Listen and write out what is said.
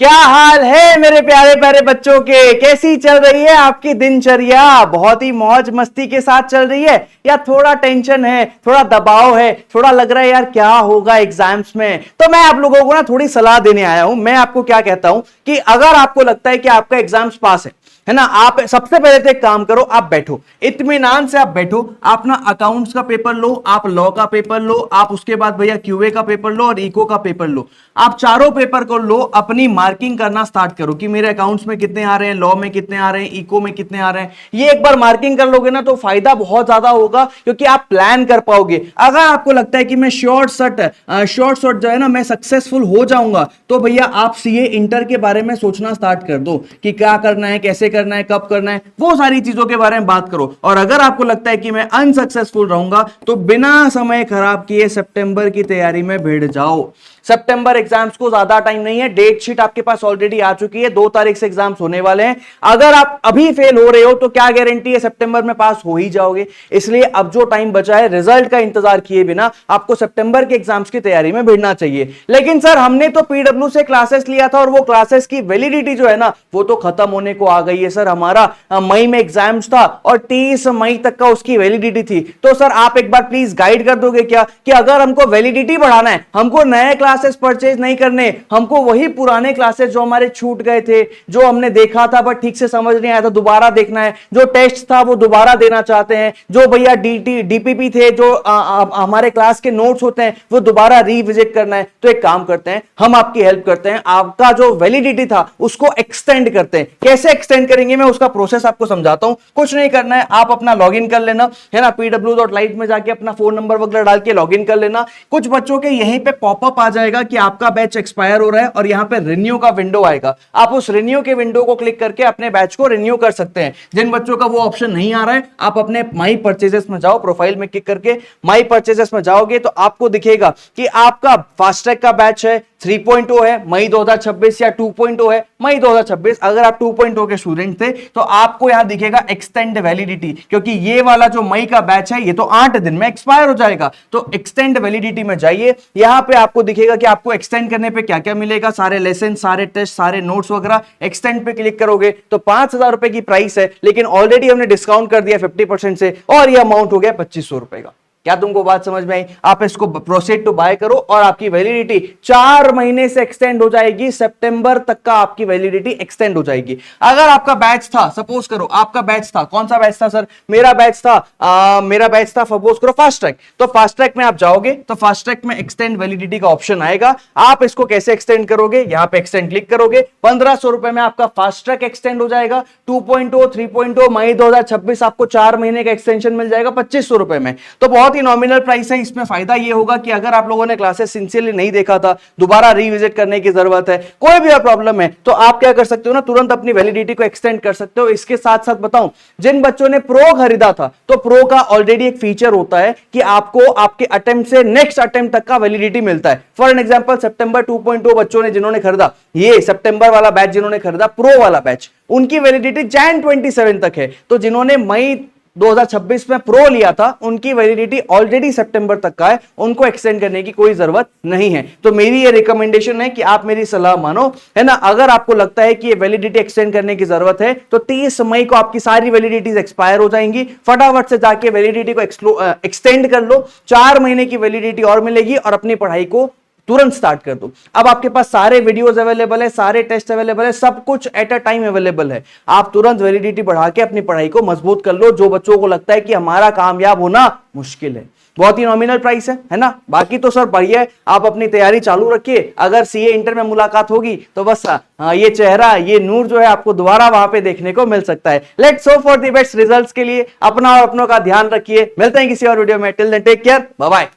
क्या हाल है मेरे प्यारे प्यारे बच्चों के? कैसी चल रही है आपकी दिनचर्या? बहुत ही मौज मस्ती के साथ चल रही है या थोड़ा टेंशन है, थोड़ा दबाव है, थोड़ा लग रहा है यार क्या होगा एग्जाम्स में? तो मैं आप लोगों को ना थोड़ी सलाह देने आया हूं। मैं आपको क्या कहता हूं कि अगर आपको लगता है कि आपका एग्जाम्स पास है ना, आप सबसे पहले तो एक काम करो, आप बैठो, इत्मीनान से आप बैठो, आप ना अकाउंट्स का पेपर लो, आप लॉ का पेपर लो, आप उसके बाद भैया क्यूए का पेपर लो और इको का पेपर लो। आप चारों पेपर को लो, अपनी मार्किंग करना स्टार्ट करो कि मेरे अकाउंट्स में कितने आ रहे हैं, लॉ में कितने आ रहे हैं, इको में कितने आ रहे हैं। ये एक बार मार्किंग कर लोगे ना तो फायदा बहुत ज्यादा होगा, क्योंकि आप प्लान कर पाओगे। अगर आपको लगता है कि मैं शॉर्ट शॉर्ट जो है ना मैं सक्सेसफुल हो जाऊंगा, तो भैया आप सीए इंटर के बारे में सोचना स्टार्ट कर दो कि क्या करना है, कैसे करना है, कब करना है, वो सारी चीजों के बारे में बात करो। और अगर आपको लगता है कि मैं अनसक्सेसफुल रहूंगा, तो बिना समय खराब किए सितंबर की तैयारी में भिड़ जाओ। सितंबर एग्जाम्स को ज्यादा टाइम नहीं है, डेट शीट आपके पास ऑलरेडी आ चुकी है, 2 तारीख से एग्जाम्स होने वाले हैं। अगर आप अभी फेल हो रहे हो तो क्या गारंटी है सितंबर में पास हो ही जाओगे? इसलिए अब जो टाइम बचा है, रिजल्ट का इंतजार किए बिना आपको सितंबर के एग्जाम्स की तैयारी में भिड़ना चाहिए। लेकिन सर हमने तो पीडब्ल्यू से क्लासेस लिया था और वो क्लासेस की वैलिडिटी जो है ना वो तो खत्म होने को आ गई है सर। हमारा मई में एग्जाम्स था और 30 मई तक का उसकी वैलिडिटी थी। तो सर आप एक बार प्लीज गाइड कर दोगे क्या कि अगर हमको वैलिडिटी बढ़ाना है, हमको नए क्लासेस परचेज नहीं करने, हमको वही पुराने क्लासेस जो हमारे छूट गए थे, जो हमने देखा था बट ठीक से समझ नहीं आया था, दोबारा देखना है, जो टेस्ट था वो दोबारा देना चाहते हैं, जो भैया डीपीपी थे, जो हमारे क्लास के नोट्स होते हैं वो दोबारा रिविजिट करना है, तो एक काम करते हैं, हम आपकी हेल्प करते हैं, आपका जो वैलिडिटी था उसको एक्सटेंड करते हैं। कैसे एक्सटेंड करेंगे मैं उसका प्रोसेस आपको समझाता हूं। कुछ नहीं करना है, आप अपना लॉगिन कर लेना है ना, pw.live में जाके अपना फोन नंबर वगैरह डाल के लॉगिन कर लेना। कुछ बच्चों के यहीं पे पॉपअप आ जाएगा कि आपका बैच एक्सपायर हो रहा है और यहां पे रिन्यू का विंडो आएगा। आप उस रिन्यू के विंडो को क्लिक करके अपने बैच को रिन्यू कर सकते हैं। जिन बच्चों का वो ऑप्शन नहीं आ रहा है, आप अपने माई परचेजेस में जाओ, प्रोफाइल में क्लिक करके माई परचेजेस में जाओगे तो आपको दिखेगा कि आपका फास्ट ट्रैक का बैच है, 3.0 है मई 2026 या 2.0 है मई 2026। अगर आप 2.0 के स्टूडेंट थे तो आपको यहां दिखेगा एक्सटेंड वैलिडिटी, क्योंकि ये वाला जो मई का बैच है ये तो 8 दिन में एक्सपायर हो जाएगा। तो एक्सटेंड वैलिडिटी में जाइए, यहां पे आपको दिखेगा कि आपको एक्सटेंड करने पे क्या क्या मिलेगा, सारे लेसन, सारे टेस्ट, सारे नोट्स वगैरह। एक्सटेंड पे क्लिक करोगे तो 5,000 रुपए की प्राइस है, लेकिन ऑलरेडी हमने डिस्काउंट कर दिया 50% से और यह अमाउंट हो गया 2,500 रुपए का। क्या तुमको बात समझ में आई? आप इसको प्रोसीड टू बाय करो और आपकी वैलिडिटी 4 महीने से एक्सटेंड हो जाएगी, सितंबर तक का आपकी वैलिडिटी एक्सटेंड हो जाएगी। अगर आपका बैच था, सपोज करो आपका बैच था, कौन सा बैच था सर? मेरा बैच था सपोज करो फास्ट ट्रैक। तो फास्ट ट्रैक में आप जाओगे तो फास्ट ट्रैक में एक्सटेंड वैलिडिटी का ऑप्शन आएगा। आप इसको कैसे एक्सटेंड करोगे? यहां पे एक्सटेंड क्लिक करोगे, 1,500 रुपए में आपका फास्ट ट्रैक एक्सटेंड हो जाएगा। 2.0 3.0 मई 2026 आपको 4 महीने का एक्सटेंशन मिल जाएगा 2,500 रुपए में। तो बहुत ही नॉमिनल प्राइस है। इसमें फायदा ये होगा कि अगर आप लोगों ने क्लासेस सिंसियरली नहीं देखा था, दोबारा रिविजिट करने की जरूरत है, कोई भी प्रॉब्लम है, तो आप क्या कर सकते हो ना, तुरंत अपनी वैलिडिटी को एक्सटेंड कर सकते हो। इसके साथ साथ बताऊं, जिन बच्चों ने प्रो खरीदा था, तो प्रो का ऑलरेडी एक फीचर होता है कि आपको आपके अटेम्प्ट से नेक्स्ट अटेम्प्ट तक का वैलिडिटी मिलता है। फॉर एन एग्जांपल सितंबर 2.0 बच्चों ने जिन्होंने खरीदा, ये सितंबर वाला बैच जिन्होंने खरीदा, प्रो वाला बैच, उनकी वैलिडिटी जैन 27 तक है। तो जिन्होंने मई 2026 में प्रो लिया था, उनकी वैलिडिटी ऑलरेडी सितंबर तक का है, उनको एक्सटेंड करने की कोई जरूरत नहीं है। तो मेरी ये रिकमेंडेशन है कि आप मेरी सलाह मानो, है ना। अगर आपको लगता है कि ये वैलिडिटी एक्सटेंड करने की जरूरत है तो 30 मई को आपकी सारी वैलिडिटीज एक्सपायर हो जाएंगी। फटाफट से जाके वैलिडिटी को एक्सटेंड कर लो, 4 महीने की वैलिडिटी और मिलेगी और अपनी पढ़ाई को तुरंत स्टार्ट कर दो। अब आपके पास सारे वीडियोस अवेलेबल है, सारे टेस्ट अवेलेबल है, सब कुछ एट अ टाइम अवेलेबल है। आप तुरंत वैलिडिटी बढ़ा के अपनी पढ़ाई को मजबूत कर लो। जो बच्चों को लगता है कि हमारा कामयाब होना मुश्किल है, बहुत ही नॉमिनल प्राइस है ना। बाकी तो सर बढ़िया है, आप अपनी तैयारी चालू रखिए। अगर सीए इंटर में मुलाकात होगी तो बस ये चेहरा, ये नूर जो है आपको दोबारा वहां पे देखने को मिल सकता है। Let's hope for the best results के लिए अपना और अपनों का ध्यान रखिए। मिलते हैं किसी और वीडियो में। Till then take care, bye bye.